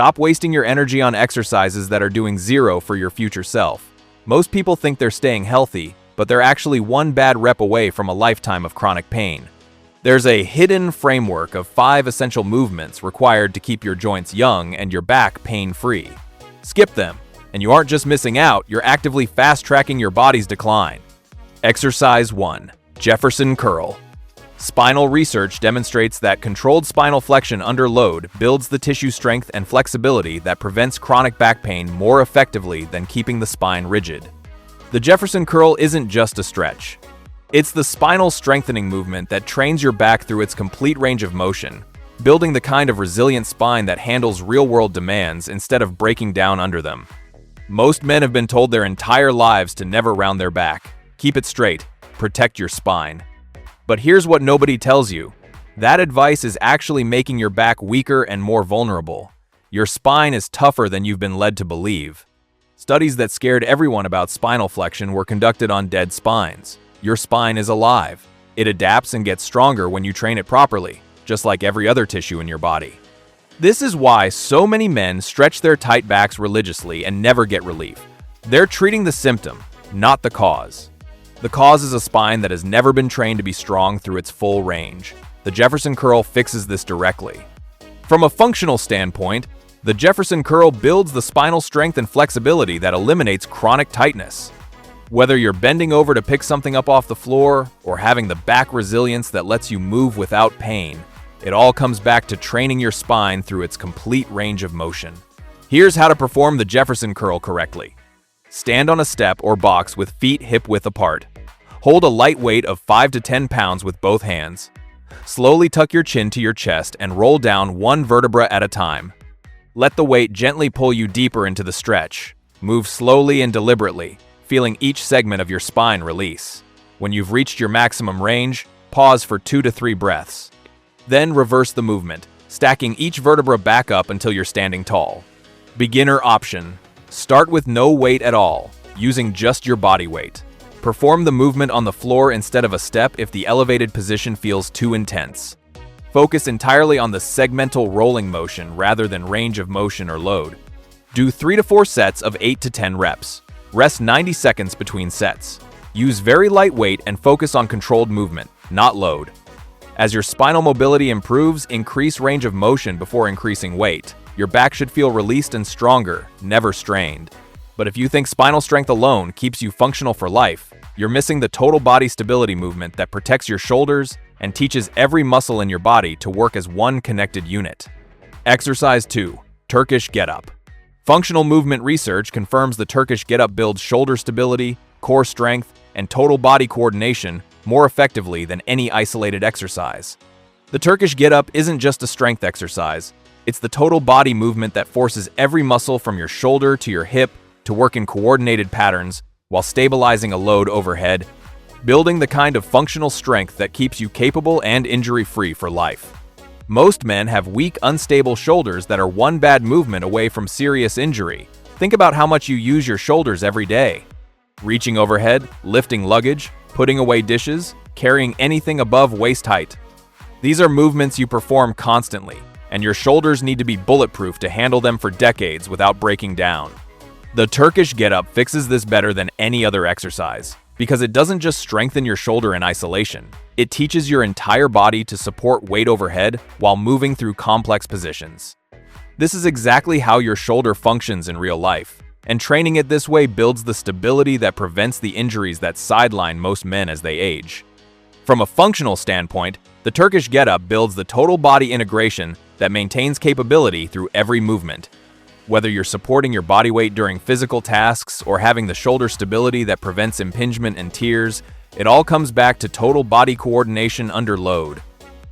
Stop wasting your energy on exercises that are doing zero for your future self. Most people think they're staying healthy, but they're actually one bad rep away from a lifetime of chronic pain. There's a hidden framework of 5 essential movements required to keep your joints young and your back pain-free. Skip them, and you aren't just missing out, you're actively fast-tracking your body's decline. Exercise 1. Jefferson Curl. Spinal research demonstrates that controlled spinal flexion under load builds the tissue strength and flexibility that prevents chronic back pain more effectively than keeping the spine rigid. The Jefferson Curl isn't just a stretch. It's the spinal strengthening movement that trains your back through its complete range of motion, building the kind of resilient spine that handles real-world demands instead of breaking down under them. Most men have been told their entire lives to never round their back. Keep it straight. Protect your spine. But here's what nobody tells you. That advice is actually making your back weaker and more vulnerable. Your spine is tougher than you've been led to believe. Studies that scared everyone about spinal flexion were conducted on dead spines. Your spine is alive. It adapts and gets stronger when you train it properly, just like every other tissue in your body. This is why so many men stretch their tight backs religiously and never get relief. They're treating the symptom, not the cause. The cause is a spine that has never been trained to be strong through its full range. The Jefferson Curl fixes this directly. From a functional standpoint, the Jefferson Curl builds the spinal strength and flexibility that eliminates chronic tightness. Whether you're bending over to pick something up off the floor or having the back resilience that lets you move without pain, it all comes back to training your spine through its complete range of motion. Here's how to perform the Jefferson Curl correctly. Stand on a step or box with feet hip-width apart. Hold a light weight of 5 to 10 pounds with both hands. Slowly tuck your chin to your chest and roll down one vertebra at a time. Let the weight gently pull you deeper into the stretch. Move slowly and deliberately, feeling each segment of your spine release. When you've reached your maximum range, pause for 2 to 3 breaths. Then reverse the movement, stacking each vertebra back up until you're standing tall. Beginner option. Start with no weight at all, using just your body weight. Perform the movement on the floor instead of a step if the elevated position feels too intense. Focus entirely on the segmental rolling motion rather than range of motion or load. Do 3 to 4 sets of 8 to 10 reps. Rest 90 seconds between sets. Use very light weight and focus on controlled movement, not load. As your spinal mobility improves, increase range of motion before increasing weight. Your back should feel released and stronger, never strained. But if you think spinal strength alone keeps you functional for life, you're missing the total body stability movement that protects your shoulders and teaches every muscle in your body to work as one connected unit. Exercise 2. Turkish Get Up. Functional movement research confirms the Turkish Get Up builds shoulder stability, core strength, and total body coordination more effectively than any isolated exercise. The Turkish Get Up isn't just a strength exercise. It's the total body movement that forces every muscle from your shoulder to your hip to work in coordinated patterns while stabilizing a load overhead, building the kind of functional strength that keeps you capable and injury-free for life. Most men have weak, unstable shoulders that are one bad movement away from serious injury. Think about how much you use your shoulders every day. Reaching overhead, lifting luggage, putting away dishes, carrying anything above waist height. These are movements you perform constantly, and your shoulders need to be bulletproof to handle them for decades without breaking down. The Turkish Get Up fixes this better than any other exercise, because it doesn't just strengthen your shoulder in isolation. It teaches your entire body to support weight overhead while moving through complex positions. This is exactly how your shoulder functions in real life, and training it this way builds the stability that prevents the injuries that sideline most men as they age. From a functional standpoint, the Turkish Get Up builds the total body integration that maintains capability through every movement. Whether you're supporting your body weight during physical tasks or having the shoulder stability that prevents impingement and tears, it all comes back to total body coordination under load.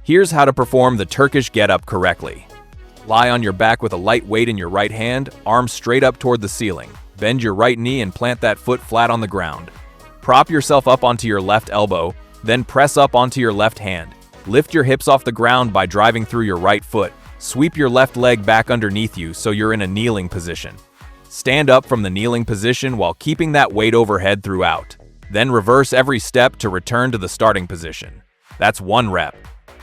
Here's how to perform the Turkish Get Up correctly. Lie on your back with a light weight in your right hand, arms straight up toward the ceiling. Bend your right knee and plant that foot flat on the ground. Prop yourself up onto your left elbow, then press up onto your left hand. Lift your hips off the ground by driving through your right foot. Sweep your left leg back underneath you so you're in a kneeling position. Stand up from the kneeling position while keeping that weight overhead throughout. Then reverse every step to return to the starting position. That's 1 rep.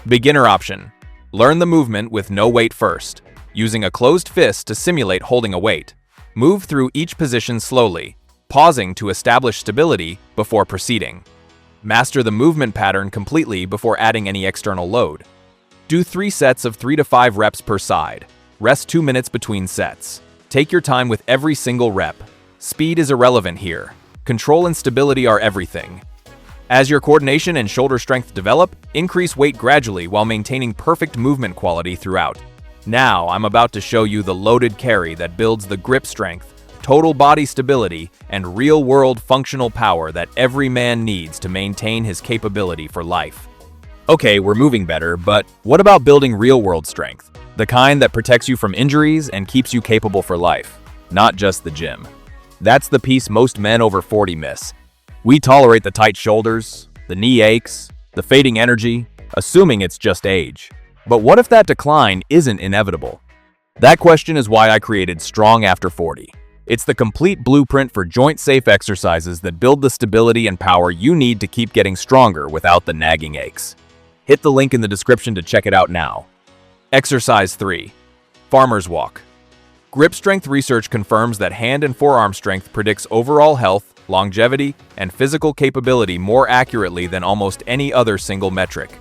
Beginner option. Learn the movement with no weight first. using a closed fist to simulate holding a weight. Move through each position slowly, pausing to establish stability before proceeding. Master the movement pattern completely before adding any external load. Do 3 sets of 3 to 5 reps per side. Rest 2 minutes between sets. Take your time with every single rep. Speed is irrelevant here. Control and stability are everything. As your coordination and shoulder strength develop, increase weight gradually while maintaining perfect movement quality throughout. Now, I'm about to show you the loaded carry that builds the grip strength, total body stability, and real-world functional power that every man needs to maintain his capability for life. Okay, we're moving better, but what about building real-world strength? The kind that protects you from injuries and keeps you capable for life, not just the gym. That's the piece most men over 40 miss. We tolerate the tight shoulders, the knee aches, the fading energy, assuming it's just age. But what if that decline isn't inevitable? That question is why I created Strong After 40. It's the complete blueprint for joint-safe exercises that build the stability and power you need to keep getting stronger without the nagging aches. Hit the link in the description to check it out now. Exercise 3. Farmer's Walk. Grip strength research confirms that hand and forearm strength predicts overall health, longevity, and physical capability more accurately than almost any other single metric.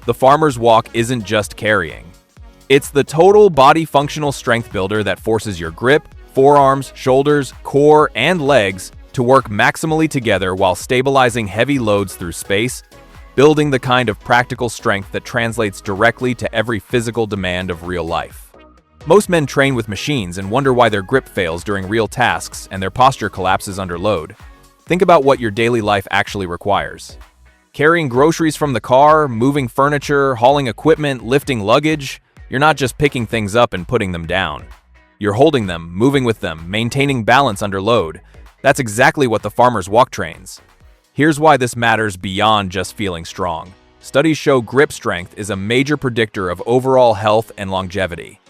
The farmer's walk isn't just carrying. It's the total body functional strength builder that forces your grip, forearms, shoulders, core, and legs to work maximally together while stabilizing heavy loads through space, building the kind of practical strength that translates directly to every physical demand of real life. Most men train with machines and wonder why their grip fails during real tasks and their posture collapses under load. Think about what your daily life actually requires. Carrying groceries from the car, moving furniture, hauling equipment, lifting luggage, you're not just picking things up and putting them down. You're holding them, moving with them, maintaining balance under load. That's exactly what the farmer's walk trains. Here's why this matters beyond just feeling strong. Studies show grip strength is a major predictor of overall health and longevity.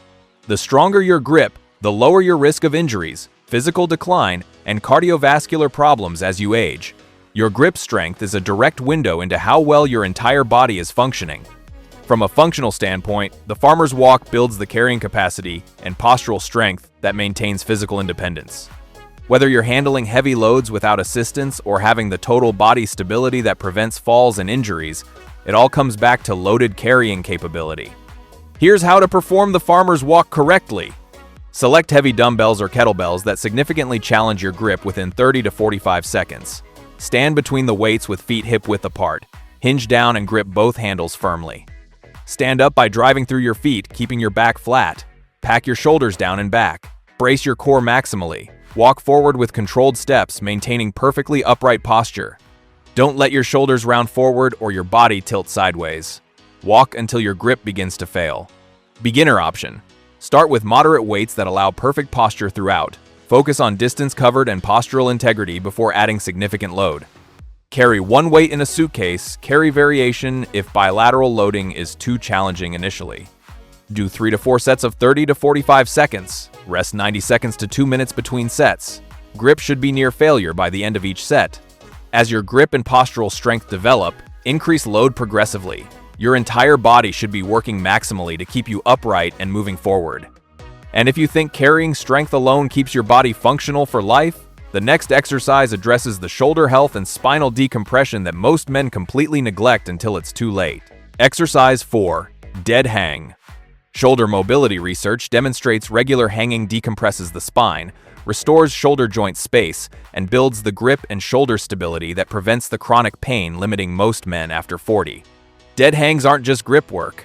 The stronger your grip, the lower your risk of injuries, physical decline, and cardiovascular problems as you age. Your grip strength is a direct window into how well your entire body is functioning. From a functional standpoint, the farmer's walk builds the carrying capacity and postural strength that maintains physical independence. Whether you're handling heavy loads without assistance or having the total body stability that prevents falls and injuries, it all comes back to loaded carrying capability. Here's how to perform the farmer's walk correctly. Select heavy dumbbells or kettlebells that significantly challenge your grip within 30 to 45 seconds. Stand between the weights with feet hip-width apart. Hinge down and grip both handles firmly. Stand up by driving through your feet, keeping your back flat. Pack your shoulders down and back. Brace your core maximally. Walk forward with controlled steps, maintaining perfectly upright posture. Don't let your shoulders round forward or your body tilt sideways. Walk until your grip begins to fail. Beginner option. Start with moderate weights that allow perfect posture throughout. Focus on distance covered and postural integrity before adding significant load. Carry one weight in a suitcase, carry variation if bilateral loading is too challenging initially. Do 3 to 4 sets of 30 to 45 seconds. Rest 90 seconds to 2 minutes between sets. Grip should be near failure by the end of each set. As your grip and postural strength develop, increase load progressively. Your entire body should be working maximally to keep you upright and moving forward. And if you think carrying strength alone keeps your body functional for life, the next exercise addresses the shoulder health and spinal decompression that most men completely neglect until it's too late. Exercise 4. Dead hang. Shoulder mobility research demonstrates regular hanging decompresses the spine, restores shoulder joint space, and builds the grip and shoulder stability that prevents the chronic pain limiting most men after 40. Dead hangs aren't just grip work.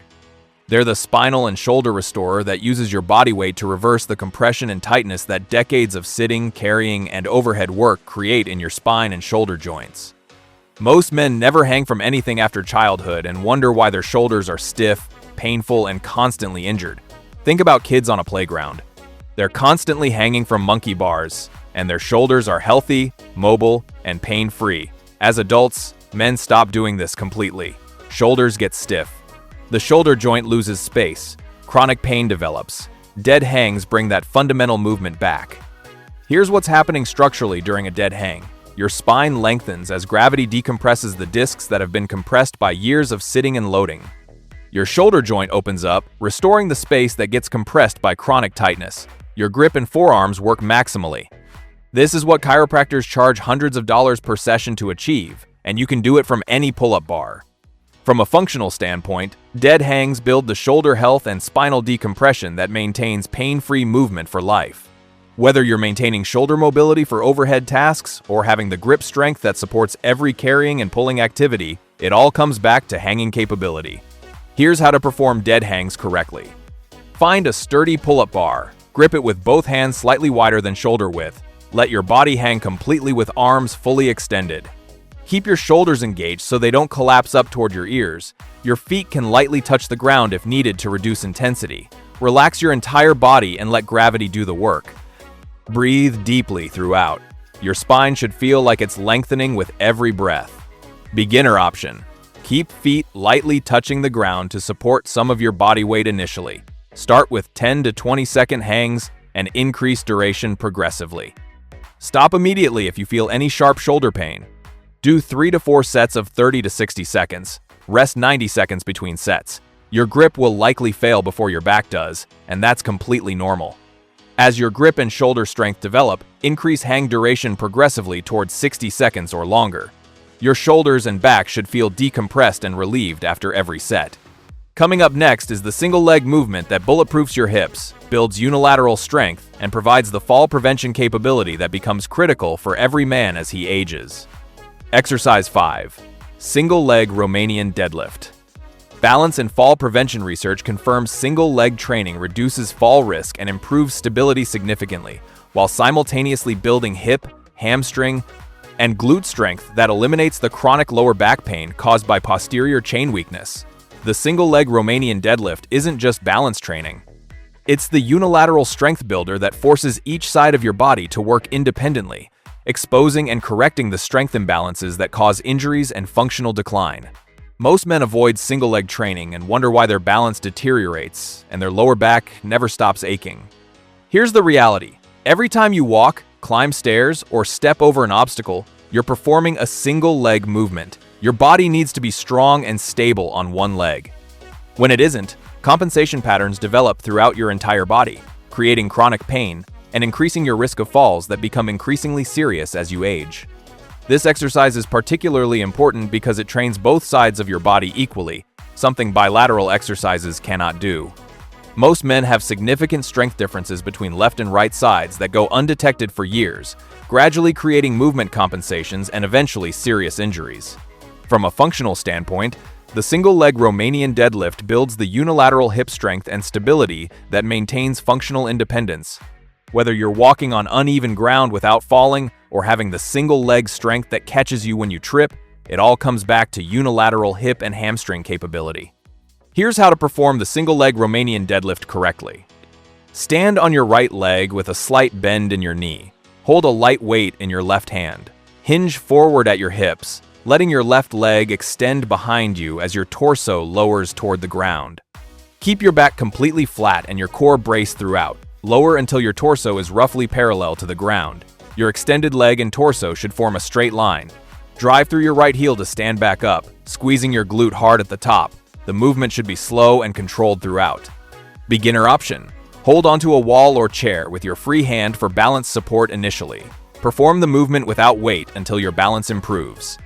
They're the spinal and shoulder restorer that uses your body weight to reverse the compression and tightness that decades of sitting, carrying, and overhead work create in your spine and shoulder joints. Most men never hang from anything after childhood and wonder why their shoulders are stiff, painful, and constantly injured. Think about kids on a playground. They're constantly hanging from monkey bars, and their shoulders are healthy, mobile, and pain-free. As adults, men stop doing this completely. Shoulders get stiff. The shoulder joint loses space. Chronic pain develops. Dead hangs bring that fundamental movement back. Here's what's happening structurally during a dead hang. Your spine lengthens as gravity decompresses the discs that have been compressed by years of sitting and loading. Your shoulder joint opens up, restoring the space that gets compressed by chronic tightness. Your grip and forearms work maximally. This is what chiropractors charge hundreds of dollars per session to achieve, and you can do it from any pull-up bar. From a functional standpoint, dead hangs build the shoulder health and spinal decompression that maintains pain-free movement for life. Whether you're maintaining shoulder mobility for overhead tasks or having the grip strength that supports every carrying and pulling activity, it all comes back to hanging capability. Here's how to perform dead hangs correctly. Find a sturdy pull-up bar. Grip it with both hands slightly wider than shoulder width. Let your body hang completely with arms fully extended. Keep your shoulders engaged so they don't collapse up toward your ears. Your feet can lightly touch the ground if needed to reduce intensity. Relax your entire body and let gravity do the work. Breathe deeply throughout. Your spine should feel like it's lengthening with every breath. Beginner option. Keep feet lightly touching the ground to support some of your body weight initially. Start with 10 to 20 second hangs and increase duration progressively. Stop immediately if you feel any sharp shoulder pain. Do 3 to 4 sets of 30 to 60 seconds. Rest 90 seconds between sets. Your grip will likely fail before your back does, and that's completely normal. As your grip and shoulder strength develop, increase hang duration progressively towards 60 seconds or longer. Your shoulders and back should feel decompressed and relieved after every set. Coming up next is the single leg movement that bulletproofs your hips, builds unilateral strength, and provides the fall prevention capability that becomes critical for every man as he ages. Exercise 5. Single leg Romanian deadlift. Balance and fall prevention research confirms single leg training reduces fall risk and improves stability significantly, while simultaneously building hip, hamstring, and glute strength that eliminates the chronic lower back pain caused by posterior chain weakness. The single leg Romanian deadlift isn't just balance training. It's the unilateral strength builder that forces each side of your body to work independently, exposing and correcting the strength imbalances that cause injuries and functional decline. Most men avoid single leg training and wonder why their balance deteriorates and their lower back never stops aching. Here's the reality. Every time you walk, climb stairs, or step over an obstacle, you're performing a single leg movement. Your body needs to be strong and stable on one leg. When it isn't, compensation patterns develop throughout your entire body, creating chronic pain and increasing your risk of falls that become increasingly serious as you age. This exercise is particularly important because it trains both sides of your body equally, something bilateral exercises cannot do. Most men have significant strength differences between left and right sides that go undetected for years, gradually creating movement compensations and eventually serious injuries. From a functional standpoint, the single-leg Romanian deadlift builds the unilateral hip strength and stability that maintains functional independence. Whether you're walking on uneven ground without falling or having the single leg strength that catches you when you trip, it all comes back to unilateral hip and hamstring capability. Here's how to perform the single leg Romanian deadlift correctly. Stand on your right leg with a slight bend in your knee. Hold a light weight in your left hand. Hinge forward at your hips, letting your left leg extend behind you as your torso lowers toward the ground. Keep your back completely flat and your core braced throughout. Lower until your torso is roughly parallel to the ground. Your extended leg and torso should form a straight line. Drive through your right heel to stand back up, squeezing your glute hard at the top. The movement should be slow and controlled throughout. Beginner option. Hold onto a wall or chair with your free hand for balance support initially. Perform the movement without weight until your balance improves.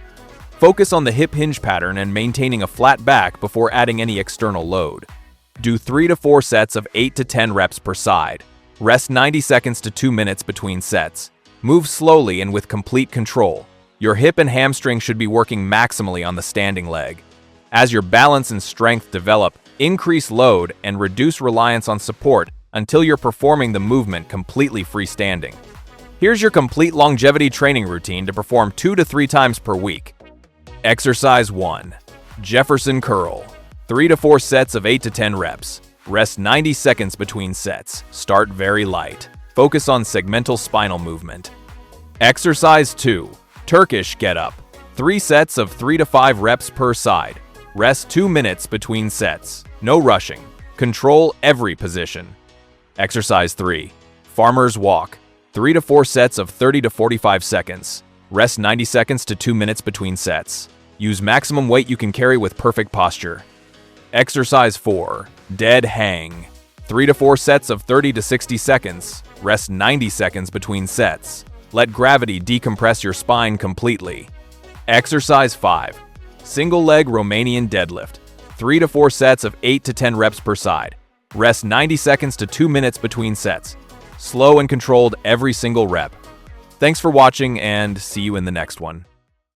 Focus on the hip hinge pattern and maintaining a flat back before adding any external load. Do 3 to 4 sets of 8 to 10 reps per side. Rest 90 seconds to 2 minutes between sets. Move slowly and with complete control. Your hip and hamstring should be working maximally on the standing leg. As your balance and strength develop, increase load and reduce reliance on support until you're performing the movement completely freestanding. Here's your complete longevity training routine to perform 2 to 3 times per week. Exercise 1. Jefferson Curl. 3 to 4 sets of 8 to 10 reps. Rest 90 seconds between sets. Start very light. Focus on segmental spinal movement. Exercise 2. Turkish Get Up. 3 sets of 3 to 5 reps per side. Rest 2 minutes between sets. No rushing. Control every position. Exercise 3. Farmer's Walk. 3 to 4 sets of 30 to 45 seconds. Rest 90 seconds to 2 minutes between sets. Use maximum weight you can carry with perfect posture. Exercise 4. Dead hang. 3 to 4 sets of 30 to 60 seconds. Rest 90 seconds between sets. Let gravity decompress your spine completely. Exercise 5. Single leg Romanian deadlift. 3 to 4 sets of 8 to 10 reps per side. Rest 90 seconds to 2 minutes between sets. Slow and controlled every single rep. Thanks for watching and see you in the next one.